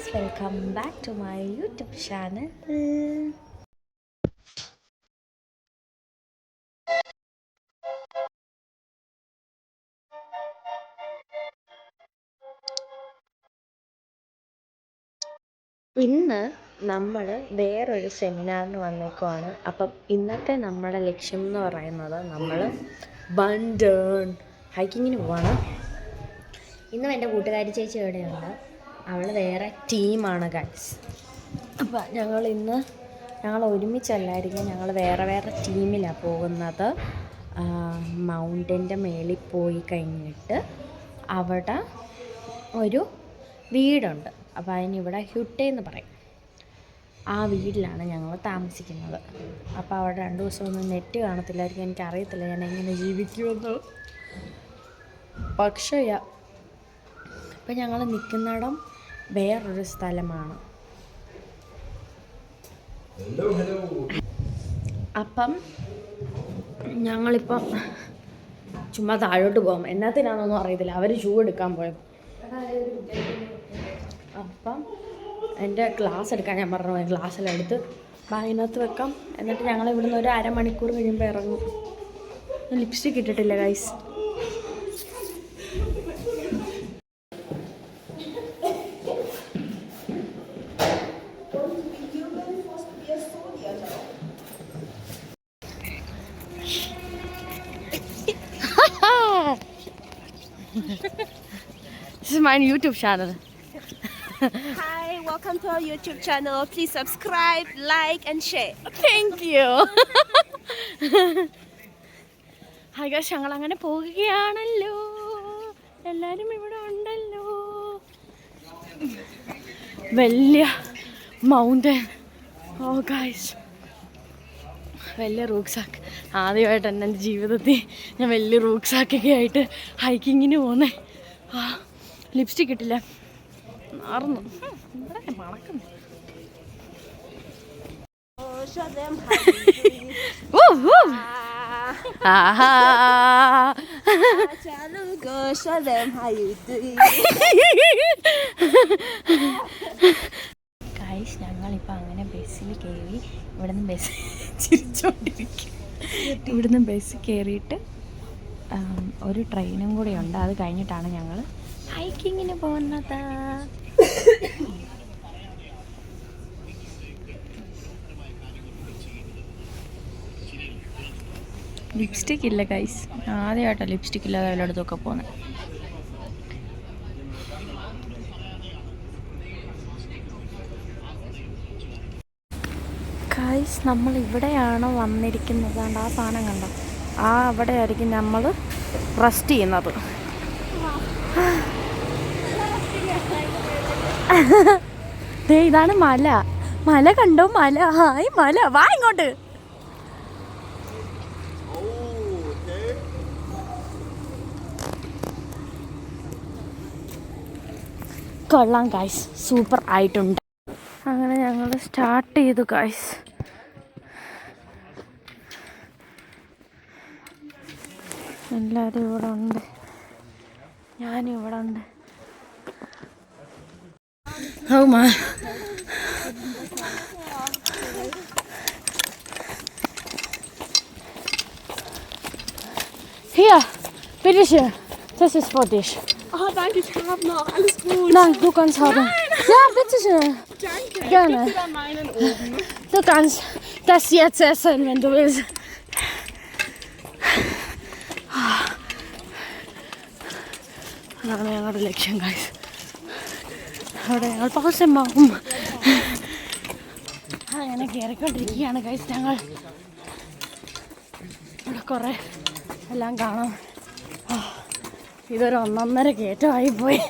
guys, welcome back to my YouTube channel. ഇന്ന് നമ്മൾ വേറൊരു സെമിനാറിന് വന്നേക്കുവാണ്. അപ്പം ഇന്നത്തെ നമ്മുടെ ലക്ഷ്യം എന്ന് പറയുന്നത് നമ്മൾ ബണ്ടേൺ ഹൈക്കിങ്ങിന് പോവാണ്. ഇന്നും എൻ്റെ കൂട്ടുകാരി ചേച്ചി ഇവിടെയുണ്ട്. അവൾ വേറെ ടീമാണ് ഗൈസ്. അപ്പം ഞങ്ങൾ ഒരുമിച്ചല്ലായിരിക്കും, ഞങ്ങൾ വേറെ വേറെ ടീമിലാണ് പോകുന്നത്. മൗണ്ടൻ്റെ മേളിൽ പോയി കഴിഞ്ഞിട്ട് അവിടെ ഒരു വീടുണ്ട്. അപ്പോൾ അതിനിവിടെ ഹ്യൂട്ടെ എന്ന് പറയും. ആ വീട്ടിലാണ് ഞങ്ങൾ താമസിക്കുന്നത്. അപ്പോൾ അവിടെ 2 ദിവസം ഒന്നും നെറ്റ് കാണത്തില്ലായിരിക്കും. എനിക്കറിയത്തില്ല ഞാൻ എങ്ങനെ ജീവിക്കുമെന്ന്. പക്ഷേ ഇപ്പം ഞങ്ങൾ നിൽക്കുന്നിടം വേറൊരു സ്ഥലമാണ്. അപ്പം ഞങ്ങളിപ്പം ചുമ്മാ താഴോട്ട് പോകും. എന്നത്തിനാണെന്നൊന്നും അറിയത്തില്ല. അവർ ഷൂ എടുക്കാൻ പോയത്. അപ്പം എൻ്റെ ഗ്ലാസ് എടുക്കാൻ ഞാൻ പറഞ്ഞു. ഗ്ലാസ്സെല്ലാം എടുത്ത് ബാഗിനകത്ത് വെക്കാം. എന്നിട്ട് ഞങ്ങൾ ഇവിടുന്ന് ഒരു അരമണിക്കൂർ കഴിയുമ്പോൾ ഇറങ്ങും. ലിപ്സ്റ്റിക് ഇട്ടിട്ടില്ല guys. This is my YouTube channel. Hi, welcome to our YouTube channel. Please subscribe, like and share. Thank you. Hi guys, ഞങ്ങൾ അങ്ങനെ പോവുകയാണല്ലോ. എല്ലാവരും ഇവിടെ ഉണ്ടല്ലോ. വലിയ മൗണ്ടൻ. ഓ ഗൈസ്, വലിയ റൂക്സാക്ക്. ആദ്യമായിട്ട് എൻ്റെ ജീവിതത്തിൽ ഞാൻ വലിയ റൂക്സാക്കൊക്കെ ആയിട്ട് ഹൈക്കിങ്ങിന് പോകുന്നേ. ലിപ്സ്റ്റിക് ഇട്ടില്ല, മാറുന്നു. ഇവിടെ മണക്കുന്നു. Show them how you do it. Go show them how you do it. Guys, ഞങ്ങളിപ്പോൾ അങ്ങനെ ബസ്സിൽ കയറി. ഇവിടുന്ന് ബസ് ചിരിച്ചോണ്ടിരിക്കും. ഇവിടുന്ന് ബസ് കയറിയിട്ട് ഒരു ട്രെയിനും കൂടെ ഉണ്ട്. അത് കഴിഞ്ഞിട്ടാണ് ഞങ്ങൾ ഹൈക്കിങ്ങിന് പോകുന്നത്. ലിപ്സ്റ്റിക് ഇല്ല ഗൈസ്. ആദ്യമായിട്ടാണ് ലിപ്സ്റ്റിക് ഇല്ലാതെ എല്ലായിടത്തൊക്കെ പോകുന്നത്. ഗൈസ്, നമ്മൾ ഇവിടെയാണ് വന്നിരിക്കുന്നത്. ആ സാധനം കണ്ടോ? അവിടെ ആയിരിക്കും നമ്മൾ റെസ്റ്റ് ചെയ്യുന്നത്. ദേ ഇതാണ് മല. മല കണ്ടോ? മല. ഹായ് മല, വാ ഇങ്ങോട്ട്. കൊള്ളാം ഗൈസ്, സൂപ്പർ ആയിട്ടുണ്ട്. അങ്ങനെ ഞങ്ങൾ സ്റ്റാർട്ട് ചെയ്തു ഗൈസ്. എല്ലാവരും ഇവിടെ ഉണ്ട്, ഞാനിവിടെ ഉണ്ട്. Oh my. Hier, bitteschön. Das ist für dich. Oh, danke, ich habe noch. Alles gut. Nein, du kannst haben. Ja, bitteschön. Danke. Gerne. Ich gebe dir meinen oben. Du kannst das jetzt essen, wenn du willst. അതാണ് ഞങ്ങളുടെ ലക്ഷ്യം guys. അവിടെ ഞങ്ങൾ പാസമാകും. അങ്ങനെ കയറിക്കൊണ്ടിരിക്കുകയാണ് guys. ഞങ്ങൾ ഇവിടെ കുറേ എല്ലാം കാണാം. ഇതൊരു 1.5 കയറ്റമായി പോയി.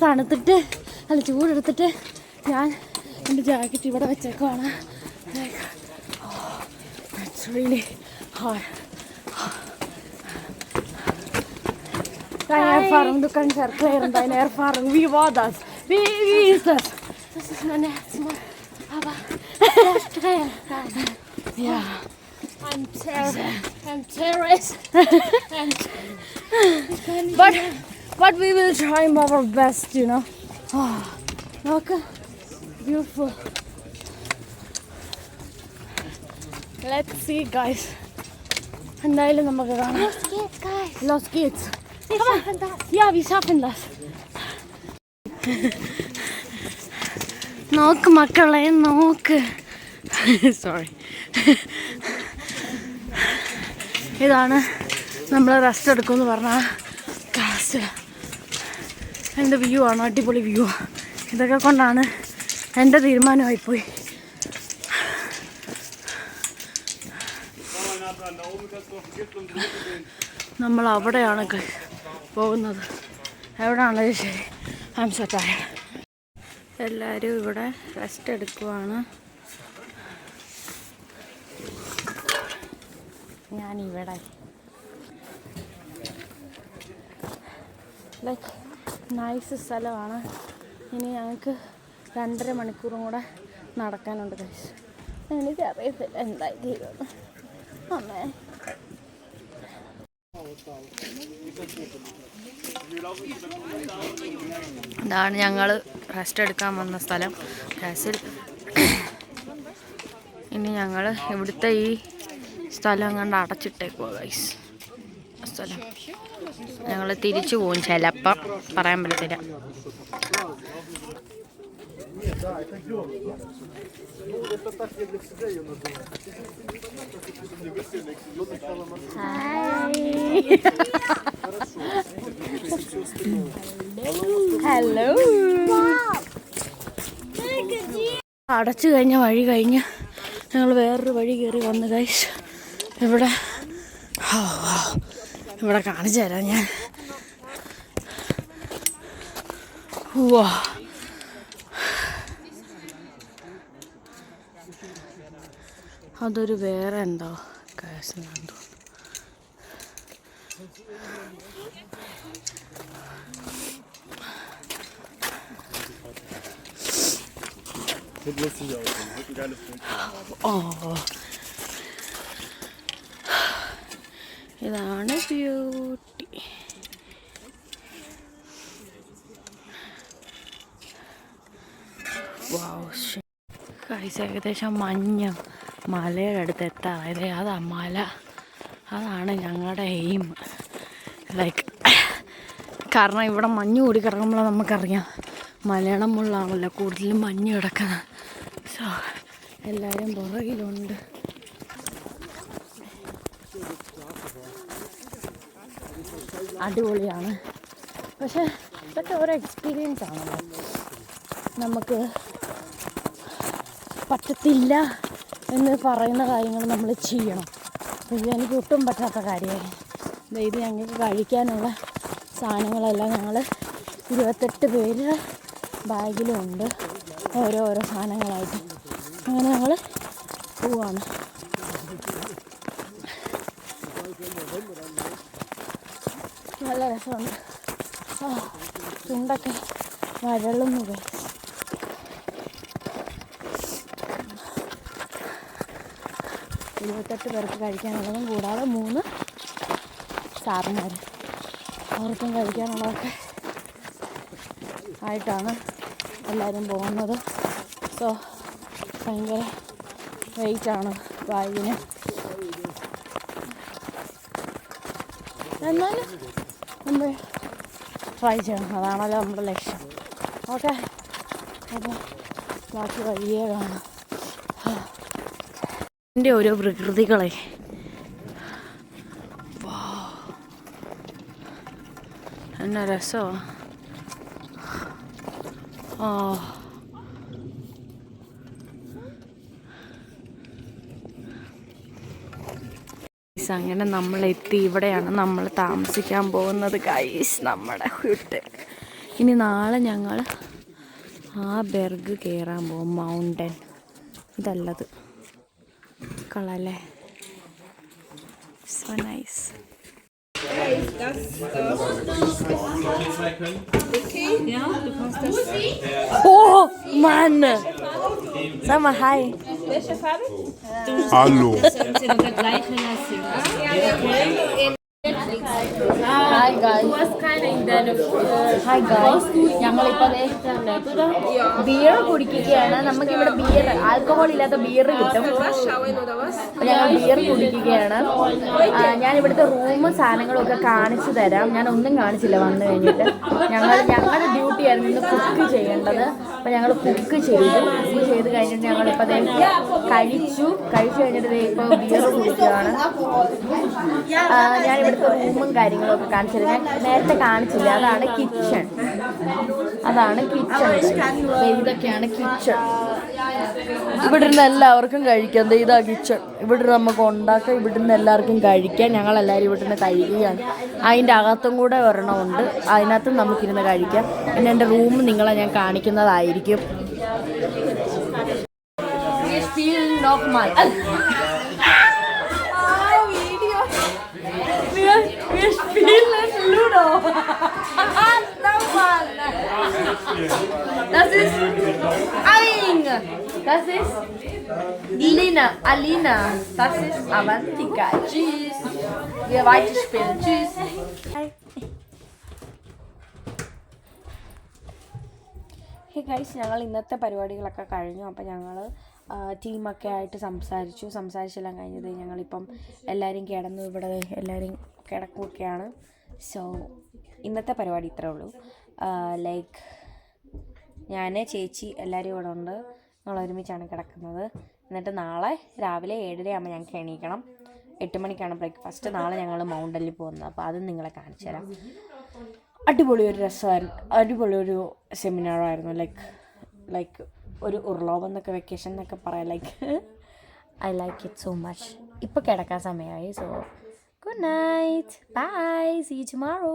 തണുത്തിട്ട് അല്ല ചൂടെടുത്തിട്ട് ഞാൻ എൻ്റെ ജാക്കറ്റ് ഇവിടെ വെച്ചേക്കുവാണ്. It's really hard. Deine Erfahrung, du kannst erklären deine Erfahrung. Wie war das? Wie ist das? Das ist mein Herzmann. Aber Ja. I'm terrorist. But we will try our best, you know. നോക്ക്, beautiful. Let's see guys. എന്തായാലും നമുക്ക് കാണാം. Los geht's. Ja, wir schaffen das. നോക്ക് മക്കളെ, നോക്ക്. Sorry. ഇതാണ് നമ്മൾ rest എടുക്കുമെന്ന് പറഞ്ഞാൽ കാസ്. എൻ്റെ വ്യൂ ആണ്, അടിപൊളി വ്യൂ. ഇതൊക്കെ കൊണ്ടാണ് എൻ്റെ തീരുമാനമായിപ്പോയി. നമ്മൾ അവിടെയാണ് പോകുന്നത്. എവിടെയാണത് ശരി. I M so tired. എല്ലാവരും ഇവിടെ റെസ്റ്റ് എടുക്കുവാണ്. ഞാനിവിടെ ലൈക്ക് നൈസ് സ്ഥലമാണ്. ഇനി ഞങ്ങൾക്ക് 2.5 മണിക്കൂറും കൂടെ നടക്കാനുണ്ട് ഗൈസ്. എനിക്കറിയത്തില്ല എന്തായി തീരുമെന്ന്. അമ്മേ, ഇതാണ് ഞങ്ങൾ റെസ്റ്റ് എടുക്കാൻ വന്ന സ്ഥലം കാസിൽ. ഇനി ഞങ്ങൾ ഇവിടുത്തെ ഈ സ്ഥലം കണ്ട് അടച്ചിട്ടേക്കുവാ ഗൈസ്. സ്ഥലം ഞങ്ങൾ തിരിച്ചു പോകും ചിലപ്പം, പറയാൻ പറ്റത്തില്ല. ഹലോ. അടച്ചു കഴിഞ്ഞ വഴി കഴിഞ്ഞ് ഞങ്ങൾ വേറൊരു വഴി കയറി വന്നു ഗൈസ്. ഇവിടെ ഇവിടെ കാണിച്ചു തരാം ഞാൻ. വാ, അതൊരു വേറെ എന്തോ കേസിനാന്ന് തോന്നുന്നു. ഓ, ഇതാണ് ബ്യൂട്ടി. ഏകദേശം മഞ്ഞ മലയുടെ അടുത്ത് എത്താറായത്. അതാ മല, അതാണ് ഞങ്ങളുടെ എയിം. ലൈക്ക് കാരണം ഇവിടെ മഞ്ഞ് കൂടി കിടക്കുമ്പോൾ നമുക്കറിയാം മലയാളം മുള്ളാണല്ലോ കൂടുതലും മഞ്ഞ് കിടക്കുന്നത്. സോ എല്ലാവരും പുറകിലുണ്ട്. അടിപൊളിയാണ്. പക്ഷേ ഇതൊക്കെ ഓരോ എക്സ്പീരിയൻസ് ആണല്ലോ. നമുക്ക് പറ്റത്തില്ല എന്ന് പറയുന്ന കാര്യങ്ങൾ നമ്മൾ ചെയ്യണം. ഇത് എനിക്ക് ഒട്ടും പറ്റാത്ത കാര്യമായി. ഇത് ഞങ്ങൾക്ക് കഴിക്കാനുള്ള സാധനങ്ങളെല്ലാം ഞങ്ങൾ 28 പേര് ബാഗിലുണ്ട്, ഓരോരോ സാധനങ്ങളായിട്ട്. അങ്ങനെ ഞങ്ങൾ പോവാണ്. നല്ല രസമുണ്ട്. ചുണ്ടൊക്കെ വരളുന്നു പോയി. 28 പേർക്ക് കഴിക്കാനുള്ളതും കൂടാതെ 3 സാറന്മാർ, അവർക്കും കഴിക്കാനുള്ളതൊക്കെ ആയിട്ടാണ് എല്ലാവരും പോകുന്നത്. സോ ഭയങ്കര വെയിറ്റാണ് ബാഗിന്. എന്നാലും നമ്മൾ ട്രൈ ചെയ്യണം, അതാണല്ലോ നമ്മുടെ ലക്ഷ്യം. ഓക്കെ, അപ്പോൾ ബാക്കി വഴിയേ കാണാം. എൻ്റെ ഓരോ പ്രകൃതികളെ എന്നാ രസമാണ്. അങ്ങനെ നമ്മളെത്തി. ഇവിടെയാണ് നമ്മൾ താമസിക്കാൻ പോകുന്നത് ഗൈസ്, നമ്മുടെ ഹോട്ടൽ. ഇനി നാളെ ഞങ്ങൾ ആ ബെർഗ് കയറാൻ പോകും, മൗണ്ടൻ. ഇതല്ലത് കൊള്ളാല്ലേ, so nice. Oh Mann! Sag mal hi. Welche Farbe? Hallo. Das ist der gleiche Lasse. Hi guys hi guys ഞങ്ങളിപ്പോൾ ബിയർ കുടിക്കുകയാണ്. നമുക്കിവിടെ ബിയർ ആൽക്കഹോൾ ഇല്ലാത്ത ബിയർ കിട്ടും. ഞങ്ങൾ ബിയർ കുടിക്കുകയാണ്. ഞാൻ ഇവിടുത്തെ റൂമും സാധനങ്ങളും ഒക്കെ കാണിച്ചു തരാം. ഞാൻ ഒന്നും കാണിച്ചില്ല വന്നു കഴിഞ്ഞിട്ട്. ഞങ്ങളുടെ ഡ്യൂട്ടി ആയിരുന്നു ഇന്ന് കുക്ക് ചെയ്യേണ്ടത്. അപ്പോൾ ഞങ്ങൾ കുക്ക് ചെയ്ത് കഴിഞ്ഞിട്ട് ഞങ്ങളിപ്പോൾ കഴിച്ചു കഴിഞ്ഞിട്ട് ഇപ്പോൾ ബിയർ കുടിക്കുകയാണ്. ഞാൻ ഇവിടുത്തെ റൂമും കാര്യങ്ങളും ഒക്കെ കാണിച്ചത് ഞാൻ നേരത്തെ കാണിച്ചില്ല. അതാണ് കിച്ചൺ. ഇതൊക്കെയാണ് കിച്ചൺ. ഇവിടെ നിന്ന് എല്ലാവർക്കും കഴിക്കാം. ഇതാ കിച്ചൺ. ഇവിടെ നമുക്ക് ഉണ്ടാക്കാം. ഇവിടെ നിന്ന് എല്ലാവർക്കും കഴിക്കാം. ഞങ്ങളെല്ലാവരും ഇവിടെ നിന്ന് കഴിക്കുകയാണ്. അതിൻ്റെ അകത്തും കൂടെ ഒരെണ്ണമുണ്ട്. അതിനകത്തും നമുക്കിരുന്ന് കഴിക്കാം. പിന്നെ എൻ്റെ റൂം നിങ്ങളെ ഞാൻ കാണിക്കുന്നതായിരിക്കും. Wir spielen Ludo. Nochmal. Das ist Aing. Das ist Alina. Das ist Avantika. Tschüss. Wir weiterspielen. Tschüss. Hey guys, ഞങ്ങൾ ഇന്നത്തെ പരിപാടികളൊക്കെ കഴിഞ്ഞു. അപ്പോൾ ഞങ്ങൾ ടീമൊക്കെ ആയിട്ട് സംസാരിച്ചെല്ലാം കഴിഞ്ഞത് ഞങ്ങളിപ്പം എല്ലാവരും കിടന്നു. ഇവിടെ എല്ലാവരും കിടക്കുകയാണ്. സോ ഇന്നത്തെ പരിപാടി ഇത്രേ ഉള്ളൂ. ലൈക്ക് ഞാൻ, ചേച്ചി എല്ലാവരും ഇവിടെ ഉണ്ട്. ഞങ്ങൾ ഒരുമിച്ചാണ് കിടക്കുന്നത്. എന്നിട്ട് നാളെ രാവിലെ 7:30 ആകുമ്പോൾ ഞങ്ങൾക്ക് എണീക്കണം. 8 മണിക്കാണ് ബ്രേക്ക്ഫാസ്റ്റ്. നാളെ ഞങ്ങൾ മൗണ്ടനിൽ പോകുന്നത്. അപ്പോൾ അത് നിങ്ങളെ കാണിച്ചു തരാം. അടിപൊളിയൊരു രസമായിരുന്നു. അടിപൊളിയൊരു സെമിനാറായിരുന്നു. ലൈക്ക് ഒരു ഉർലോബ് എന്നൊക്കെ വെക്കേഷൻ എന്നൊക്കെ പറയാം. Like I like it so much. ഇപ്പോൾ കിടക്കാൻ സമയമായി. So good night, bye, see you tomorrow.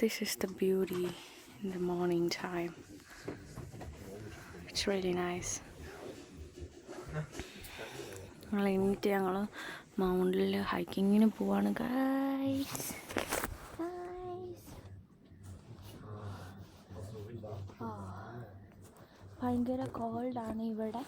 This is the beauty in the morning time. It's really nice. ഞങ്ങൾ മൗണ്ടിൽ ഹൈക്കിങ്ങിന് പോവാണ് ഗൈസ്. ഭയങ്കര കോൾഡാണ് ഇവിടെ.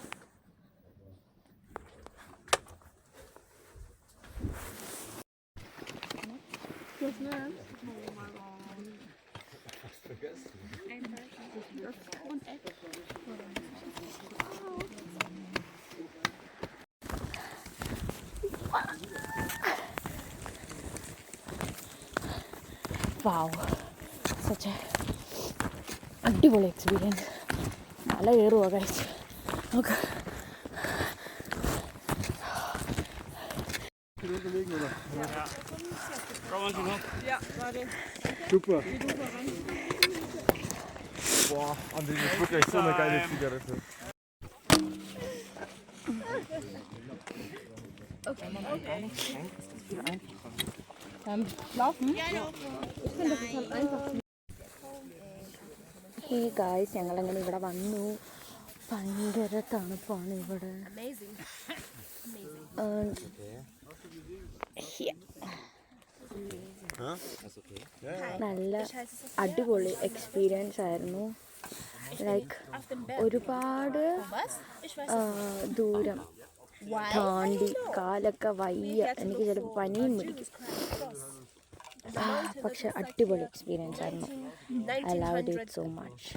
വാവ്, സച്ച് അടിപൊളി എക്സ്പീരിയൻസ്. മല കയറുക കഴിച്ച് നമുക്ക്. Super. Boah, Andi, das ist wirklich so eine geile Zigarette. Okay. Laufen? Ja, ich finde das total einfach. Hey guys, ഞങ്ങളങ്ങനെ ഇവിടെ വന്നു. ഭയങ്കര തണുപ്പാണ് ഇവിടെ. നല്ല അടിപൊളി എക്സ്പീരിയൻസ് ആയിരുന്നു. ലൈക്ക് ഒരുപാട് ദൂരം താണ്ടി കാലൊക്കെ വയ്യ. എനിക്ക് ചിലപ്പോൾ പനിയും പിടിക്കും. പക്ഷെ അടിപൊളി എക്സ്പീരിയൻസ് ആയിരുന്നു. I loved it so much.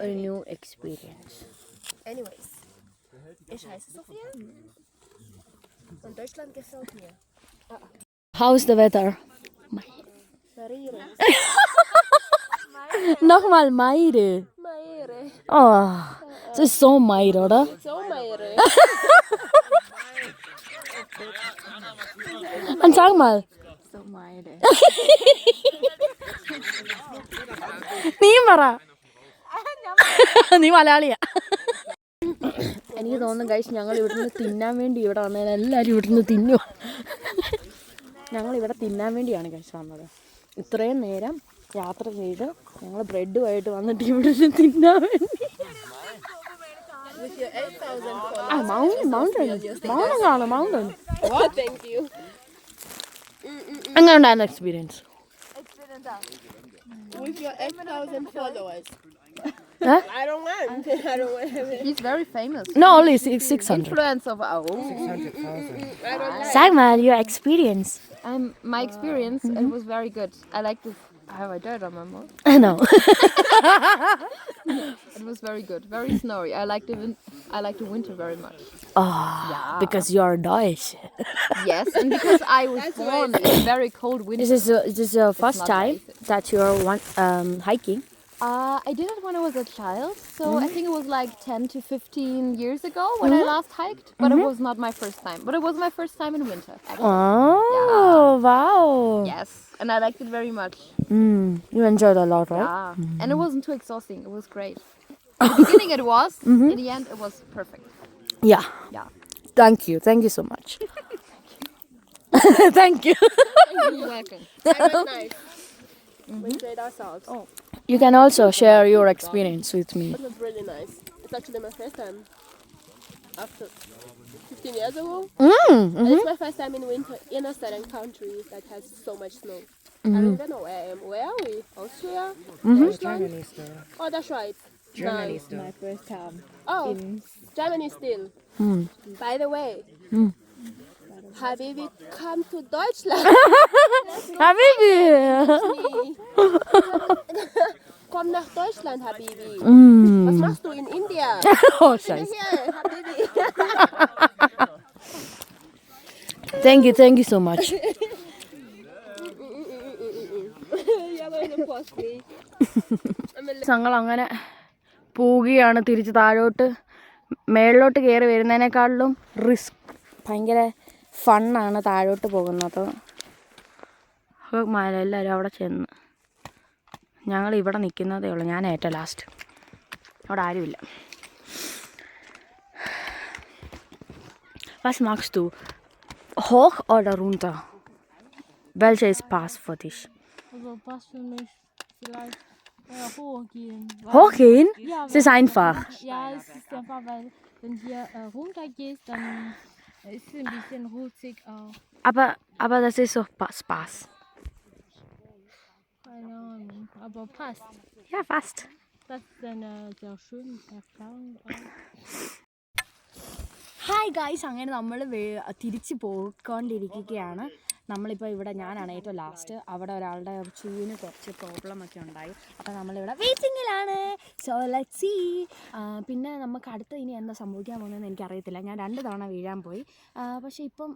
A new experience. Anyways, ich heiße Sophia und Deutschland gefällt mir. How's the weather? Maire. Nochmal Maire. Maire. Oh, es ist so Maire, oder? So Maire. Und sag mal. So Maire. നീ പറ. നീ മലയാളിയാ. എനിക്ക് തോന്നുന്നു guys, ഞങ്ങൾ ഇവിടുന്ന് തിന്നാൻ വേണ്ടി ഇവിടെ വന്നതിന് എല്ലാവരും ഇവിടുന്ന് തിന്നു. ഞങ്ങളിവിടെ തിന്നാൻ വേണ്ടിയാണ് ഗൈസ് വന്നത്. ഇത്രയും നേരം യാത്ര ചെയ്ത് ഞങ്ങൾ ബ്രെഡുമായിട്ട് വന്നിട്ട് ഇവിടുന്ന് തിന്നാൻ വേണ്ടി. മൗണ്ടൻ കാണാം. മൗണ്ടൻ എങ്ങനെ ഉണ്ടായിരുന്നു experience? With your 8,000 followers. Huh? I don't want. I don't want. He's very famous. No, only 600. Influence of our I don't like. Sag mal, your experience. my experience. It was very good. I like this. Have I dirt on my mouth? No. It was very good. Very snowy. I like the winter very much. Oh, because you're Deutsch. Yes, and because I was born in very cold winter. Is this your first not time that you're hiking? I did it when I was a child, so I think it was like 10 to 15 years ago when I last hiked, but it was not my first time. But it was my first time in winter, actually. Oh, wow. Yes, and I liked it very much. You enjoyed a lot, right? Yeah, and it wasn't too exhausting. It was great. In the beginning it was, in the end it was perfect. Yeah. Yeah. Thank you so much. Thank you. You're welcome. That was nice. We enjoyed ourselves. Oh, You can also share your experience with me. it was really nice. It's actually my first time after 15 years ago. And it's my first time in winter in a certain country that has so much snow. I don't even know where I am. Where are we? Austria? Deutschland? Oh, that's right. Germany still. My first time. Oh, Germany still. By the way, Habibi, come to Deutschland. Habibi. Komm nach Deutschland, Habibi. Was machst du in India? Oh, scheiße. Hier, Habibi. Thank you so much. You're going to post me. ഞങ്ങൾ അങ്ങനെ പോവുകയാണ് തിരിച്ച് താഴോട്ട്. മേളിലോട്ട് കയറി വരുന്നതിനേക്കാളിലും ഭയങ്കര ഫണ്ണാണ് താഴോട്ട് പോകുന്നത്. എല്ലാവരും അവിടെ ചെന്ന് ഞങ്ങൾ ഇവിടെ നിൽക്കുന്നതേ ഉള്ളൂ. ഞാൻ ഏറ്റവും ലാസ്റ്റ്. അവിടെ ആരുമില്ല. Was magst du? Hoch oder runter? Welcher ist Pass für dich? Also Pass für mich vielleicht hochgehen. Hochgehen? Ja, Es ist einfach. ja, es ist einfach, weil wenn hier runter gehst, dann ist es ein bisschen rutzig auch. Aber das ist doch Spaß. Keine Ahnung, aber passt. Ja, fast. Das ist eine sehr schöne Erfahrung auch. Hi guys, അങ്ങനെ നമ്മൾ തിരിച്ച് പോയിക്കൊണ്ടിരിക്കുകയാണ്. നമ്മളിപ്പോൾ ഇവിടെ ഞാനാണ് ഏറ്റവും last. അവിടെ ഒരാളുടെ ഷൂവിന് കുറച്ച് പ്രോബ്ലം ഒക്കെ ഉണ്ടായി. അപ്പോൾ നമ്മളിവിടെ വെയിറ്റിങ്ങിലാണ്. So let's see. പിന്നെ നമുക്ക് അടുത്ത് ഇനി എന്താ സംഭവിക്കാൻ പോകുന്നതെന്ന് എനിക്കറിയത്തില്ല. ഞാൻ 2 തവണ വീഴാൻ പോയി. പക്ഷേ ഇപ്പം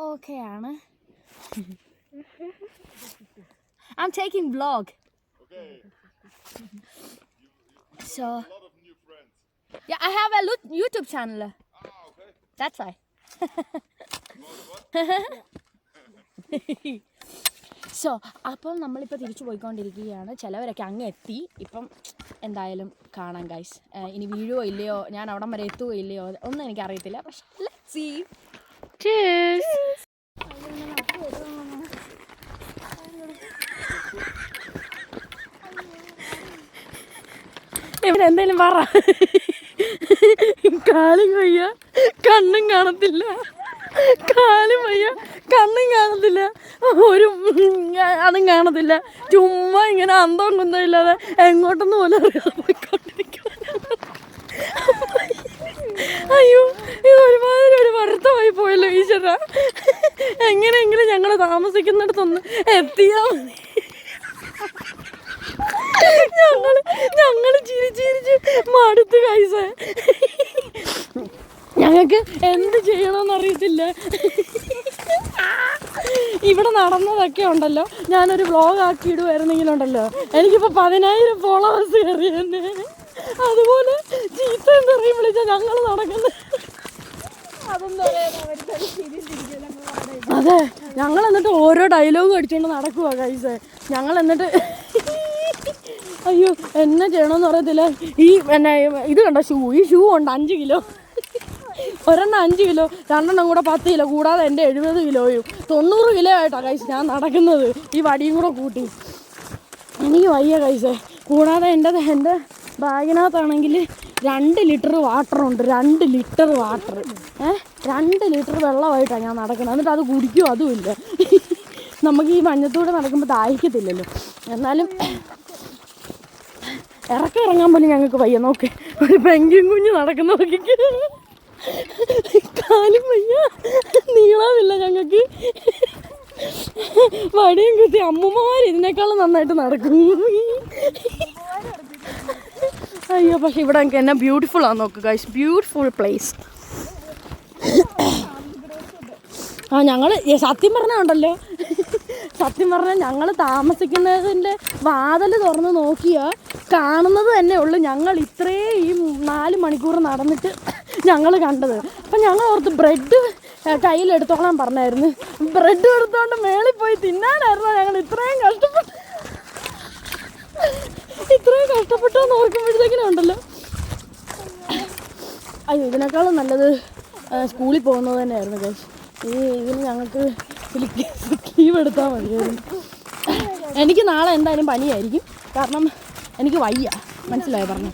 ഓക്കെയാണ്. I'm taking vlog. So yeah, I have a YouTube channel. That's why. So അപ്പം നമ്മളിപ്പോൾ തിരിച്ചു പോയിക്കൊണ്ടിരിക്കുകയാണ്. ചിലവരൊക്കെ അങ്ങ് എത്തി. ഇപ്പം എന്തായാലും കാണാം ഗൈസ്. ഇനി വീഴുവോ ഇല്ലയോ, ഞാൻ അവിടം വരെ എത്തുവോ ഇല്ലയോ ഒന്നും എനിക്കറിയത്തില്ല. പക്ഷേ ലെറ്റ്സ് സീ. Cheers. ഇവിടെ എന്തായാലും പറ. കാലും വയ്യ, കണ്ണും കാണത്തില്ല. കാലും വയ്യ, കണ്ണും കാണത്തില്ല, ഒരു അതും കാണത്തില്ല. ചുമ്മാ ഇങ്ങനെ അന്തവും കുന്തവും ഇല്ലാതെ എങ്ങോട്ടൊന്നും പോലും അറിയാതെ പോയിക്കൊണ്ടിരിക്കുക. അയ്യോ, ഇത് ഒരുമാതിരി ഒരു വരുത്തമായി പോയല്ലോ ഈശ്വര. എങ്ങനെയെങ്കിലും ഞങ്ങൾ താമസിക്കുന്നിടത്തൊന്ന് എത്തിയാൽ മതി. ഞങ്ങള് ചിരിച്ച് മടുത്ത് കൈസേ. ഞങ്ങൾക്ക് എന്ത് ചെയ്യണമെന്ന് അറിയത്തില്ല. ഇവിടെ നടന്നതൊക്കെ ഉണ്ടല്ലോ, ഞാനൊരു വ്ളോഗ് ആക്കിയിടുമായിരുന്നെങ്കിലുണ്ടല്ലോ എനിക്കിപ്പോൾ 10,000 ഫോളോവേഴ്സ് കയറി തന്നെ. അതുപോലെ ചീത്ത എന്തെറിയും വിളിച്ചാൽ ഞങ്ങൾ നടക്കുന്നത്. അതെ, ഞങ്ങൾ എന്നിട്ട് ഓരോ ഡയലോഗും അടിച്ചുകൊണ്ട് നടക്കുക കൈസേ. ഞങ്ങൾ എന്നിട്ട് അയ്യോ എന്നാ ചെയ്യണമെന്ന് പറയത്തില്ല. ഈ പിന്നെ ഇത് കണ്ടോ ഷൂ, ഈ ഷൂ ഉണ്ട് 5 കിലോ. ഒരെണ്ണം 5 കിലോ, 2 കൂടെ 10 കിലോ, കൂടാതെ എൻ്റെ 70 കിലോയും 90 കിലോ ആയിട്ടാണ് കൈസ് ഞാൻ നടക്കുന്നത്. ഈ വടിയും കൂടെ കൂട്ടി എനിക്ക് വയ്യ കൈസേ. കൂടാതെ എൻ്റെ ബാഗിനകത്താണെങ്കിൽ 2 ലിറ്റർ വാട്ടറുണ്ട്. 2 ലിറ്റർ വാട്ടർ 2 ലിറ്റർ വെള്ളമായിട്ടാണ് ഞാൻ നടക്കുന്നത്. എന്നിട്ട് അത് കുടിക്കും അതുമില്ല. നമുക്ക് ഈ മഞ്ഞത്തൂടെ നടക്കുമ്പോൾ ദാഹിക്കത്തില്ലല്ലോ. ഇറങ്ങാൻ പോലും ഞങ്ങൾക്ക് വയ്യ. നോക്ക്, ഒരു പെൻഗ്വിൻ കുഞ്ഞ് നടക്കുന്ന നോക്കിക്ക്, കാലും വയ്യ, നീളമില്ല ഞങ്ങൾക്ക്. വടിയും കുത്തി അമ്മൂമ്മമാർ ഇതിനേക്കാളും നന്നായിട്ട് നടക്കും. അയ്യോ, പക്ഷെ ഇവിടെ എനിക്ക് എന്നാ ബ്യൂട്ടിഫുൾ ആണ് നോക്കുക ഗൈസ്, ബ്യൂട്ടിഫുൾ പ്ലേസ്. ഞങ്ങൾ സത്യം പറഞ്ഞുണ്ടല്ലോ, സത്യം പറഞ്ഞാൽ ഞങ്ങൾ താമസിക്കുന്നതിൻ്റെ വാതിൽ തുറന്ന് നോക്കിയാൽ കാണുന്നത് തന്നെ ഉള്ളൂ. ഞങ്ങൾ ഇത്രയും ഈ 4 മണിക്കൂർ നടന്നിട്ട് ഞങ്ങൾ കണ്ടത്. അപ്പം ഞങ്ങൾ ഓർത്ത് ബ്രെഡ് കയ്യിലെടുത്തോളാൻ പറഞ്ഞായിരുന്നു. ബ്രെഡ് എടുത്തോണ്ട് മേളിൽ പോയി തിന്നാനായിരുന്നു ഞങ്ങൾ ഇത്രയും കഷ്ടപ്പെട്ടോന്ന് ഓർക്കുമ്പോഴത്തേക്കിനും ഉണ്ടല്ലോ. അയ്യോ, ഇതിനേക്കാളും നല്ലത് സ്കൂളിൽ പോകുന്നത് തന്നെയായിരുന്നു ഗൈസ്. ഇതിന് ഞങ്ങൾക്ക് ലീവ് എടുത്താൽ മതിയായിരുന്നു. എനിക്ക് നാളെ എന്തായാലും പനിയായിരിക്കും, കാരണം എനിക്ക് വയ്യ, മനസ്സിലായോ പറഞ്ഞു.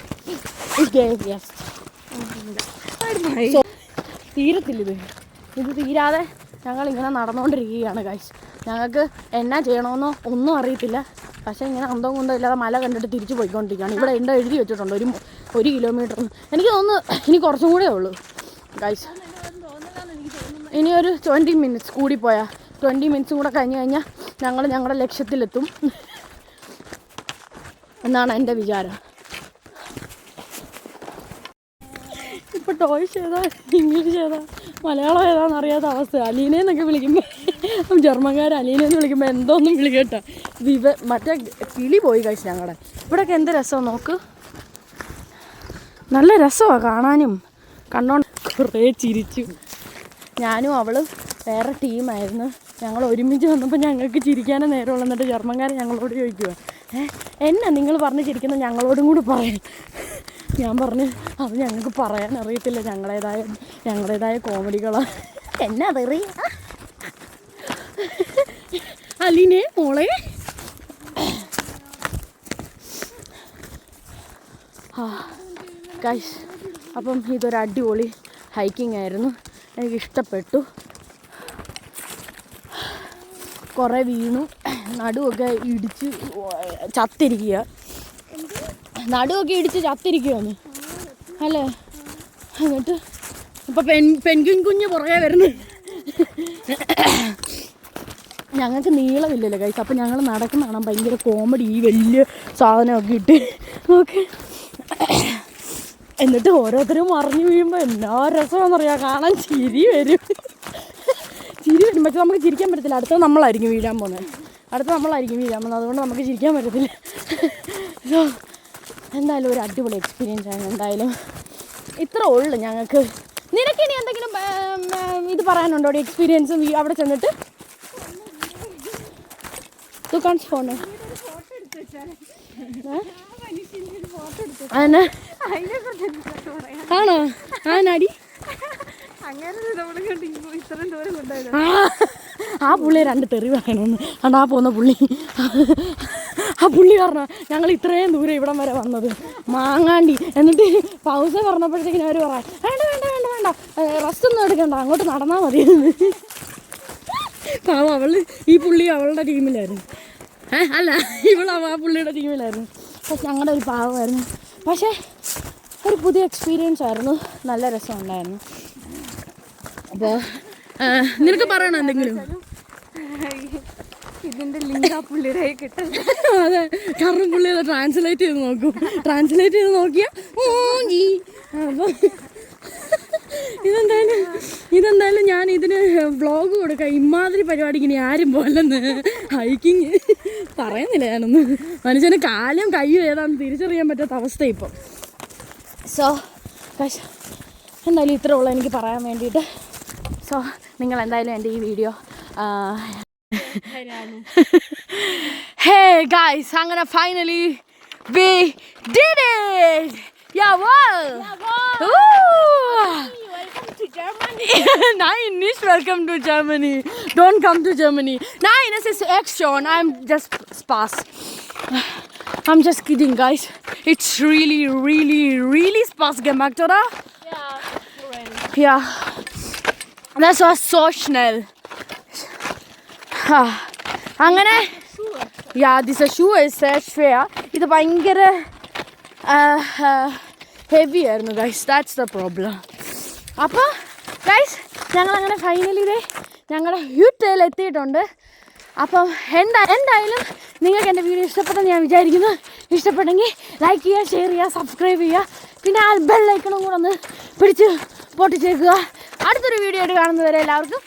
തീരത്തില്ല ഇത് തീരാതെ ഞങ്ങളിങ്ങനെ നടന്നുകൊണ്ടിരിക്കുകയാണ് ഗൈസ്. ഞങ്ങൾക്ക് എന്നാ ചെയ്യണമെന്നോ ഒന്നും അറിയത്തില്ല. പക്ഷേ ഇങ്ങനെ അന്തവും കുന്തം ഇല്ലാതെ മല കണ്ടിട്ട് തിരിച്ചു പോയിക്കൊണ്ടിരിക്കുകയാണ്. ഇവിടെ എന്താ എഴുതി വെച്ചിട്ടുണ്ട് 1 കിലോമീറ്റർ. എനിക്ക് തോന്നുന്നു ഇനി കുറച്ചും കൂടെ ഉള്ളൂ ഗൈസ്. ഇനി ഒരു 20 മിനിറ്റ്സ് കൂടി പോയാൽ 20 മിനിറ്റ്സും കൂടെ കഴിഞ്ഞ് കഴിഞ്ഞാൽ ഞങ്ങൾ ഞങ്ങളുടെ ലക്ഷ്യത്തിലെത്തും എന്നാണ് എൻ്റെ വിചാരം. ഇപ്പോൾ ടോയ്സ് ഏതാ, ഇംഗ്ലീഷ് ഏതാ, മലയാളം ഏതാണെന്ന് അറിയാത്ത അവസ്ഥ. അലീനയെന്നൊക്കെ വിളിക്കുമ്പോൾ ജർമ്മൻകാർ അലീനയെന്ന് വിളിക്കുമ്പോൾ എന്തോന്നും വിളിക്കട്ടെ. മറ്റേ കിളി പോയി കഴിച്ചു ഞങ്ങളുടെ. ഇവിടെയൊക്കെ എന്ത് രസമാണ് നോക്ക്, നല്ല രസമാണ് കാണാനും. കണ്ടോണ്ട് കുറേ ചിരിച്ചു. ഞാനും അവൾ വേറെ ടീമായിരുന്നു. ഞങ്ങൾ ഒരുമിച്ച് വന്നപ്പോൾ ഞങ്ങൾക്ക് ചിരിക്കാനേ നേരമുള്ളൂ. എന്നിട്ട് ജർമ്മൻകാർ ഞങ്ങളോട് ചോദിക്കുക, എന്നാ നിങ്ങൾ പറഞ്ഞ് ചിരിക്കുന്നത് ഞങ്ങളോടും കൂടി പറയും. ഞാൻ പറഞ്ഞു അത് ഞങ്ങൾക്ക് പറയാൻ അറിയത്തില്ല, ഞങ്ങളുടേതായ കോമഡികളാണ്. എന്നാ അതറിയ അലീനെ മോളെ. ഗൈസ്, അപ്പം ഇതൊരു അടിപൊളി ഹൈക്കിംഗ് ആയിരുന്നു, എനിക്കിഷ്ടപ്പെട്ടു. കുറേ വീണു, നടുവൊക്കെ ഇടിച്ച് ചത്തിരിക്കുക, നടുവൊക്കെ ഇടിച്ച് ചത്തിരിക്കുകയാണ് അല്ലേ. എന്നിട്ട് ഇപ്പം പെൻഗ്വിൻ കുഞ്ഞ് പുറകെ വരുന്നു. ഞങ്ങൾക്ക് നീളമില്ലല്ലോ ഗൈസ്, അപ്പം ഞങ്ങൾ നടക്കുന്ന കാണാൻ ഭയങ്കര കോമഡി. ഈ വലിയ സാധനമൊക്കെ ഇട്ട് ഓക്കെ. എന്നിട്ട് ഓരോരുത്തരും മറിഞ്ഞു വീഴുമ്പോൾ എന്നാ രസമാണെന്നറിയാം, കാണാൻ ചിരി വരും. പക്ഷെ നമുക്ക് ചിരിക്കാൻ പറ്റത്തില്ല. അടുത്തത് നമ്മളായിരിക്കും വീഴാൻ പോകുന്നത്, അതുകൊണ്ട് നമുക്ക് ചിരിക്കാൻ പറ്റത്തില്ല. സോ എന്തായാലും ഒരു അടിപൊളി എക്സ്പീരിയൻസ് ആണ്. എന്തായാലും ഇത്ര ഉള്ളു ഞങ്ങൾക്ക്. നിനക്കിനി എന്തെങ്കിലും ഇത് പറയാനുണ്ടോ എക്സ്പീരിയൻസും അവിടെ ചെന്നിട്ട്? ഫോണ് ആണോ? ആടി ആ പുള്ളി 2 തെറി പറയണമെന്ന് ആ പോകുന്ന പുള്ളി. ആ പുള്ളി പറഞ്ഞ ഞങ്ങൾ ഇത്രയും ദൂരം ഇവിടം വരെ വന്നത് മാങ്ങാണ്ടി. എന്നിട്ട് പൗസ പറഞ്ഞപ്പോഴത്തേക്കിനും അവർ പറയാം, വേണ്ട വേണ്ട വേണ്ട വേണ്ട റെസ്റ്റ് ഒന്നും എടുക്കണ്ട, അങ്ങോട്ട് നടന്നാൽ മതിയെന്ന്. പാവം ഈ പുള്ളി അവളുടെ ടീമിലായിരുന്നു, അല്ല ആ പുള്ളിയുടെ ടീമിലായിരുന്നു. പക്ഷെ ഞങ്ങളുടെ ഒരു പാവമായിരുന്നു. പക്ഷേ ഒരു പുതിയ എക്സ്പീരിയൻസ് ആയിരുന്നു, നല്ല രസമുണ്ടായിരുന്നു. അപ്പോൾ നിനക്ക് പറയണോ എന്തെങ്കിലും? ഇതിൻ്റെ ലിങ്ക് ആ പുള്ളിയുടെ കിട്ടും. അതെ, കാരണം പുള്ളി അത് ട്രാൻസ്ലേറ്റ് ചെയ്ത് നോക്കിയാൽ അപ്പോൾ ഇതെന്തായാലും ഞാൻ ഇതിന് വ്ളോഗ് കൊടുക്കാം. ഇമാതിരി പരിപാടിക്ക് ഇനി ആരും പോലെന്ന് ഹൈക്കിങ് പറയുന്നില്ല ഞാനൊന്ന്. മനുഷ്യന് കാലും കയ്യും ഏതാണെന്ന് തിരിച്ചറിയാൻ പറ്റാത്ത അവസ്ഥ ഇപ്പം. സോ പക്ഷേ എന്തായാലും ഇത്രേ ഉള്ളൂ എനിക്ക് പറയാൻ വേണ്ടിയിട്ട്. സോ നിങ്ങൾ എന്തായാലും എൻ്റെ ഈ വീഡിയോ Hey guys, അങ്ങനെ finally we did it! Jawohl! Welcome to Germany. Nein, nicht welcome to Germany. Don't come to Germany. Nein, es ist echt schon. I'm just Spaß. I'm just kidding, guys. It's really, really, really Spaß gemacht, oder? Yeah, Ja. Das war so schnell. അങ്ങനെ yeah this shoe is sehr schwer. ഇത് ഭയങ്കര heavy ആയിരുന്നു guys. That's the problem. അപ്പോൾ guys ഞങ്ങളങ്ങനെ finally ഇതേ ഞങ്ങളുടെ ഹ്യൂട്ടയിൽ എത്തിയിട്ടുണ്ട്. അപ്പം എന്തായാലും നിങ്ങൾക്ക് എൻ്റെ വീഡിയോ ഇഷ്ടപ്പെട്ടെന്ന് ഞാൻ വിചാരിക്കുന്നു. ഇഷ്ടപ്പെട്ടെങ്കിൽ ലൈക്ക് ചെയ്യുക, ഷെയർ ചെയ്യുക, സബ്സ്ക്രൈബ് ചെയ്യുക. പിന്നെ ആ ബെല്ലൈക്കണും കൂടെ ഒന്ന് പിടിച്ച് പൊട്ടിച്ചേക്കുക. അടുത്തൊരു വീഡിയോ ആയിട്ട് കാണുന്നതുവരെ എല്ലാവർക്കും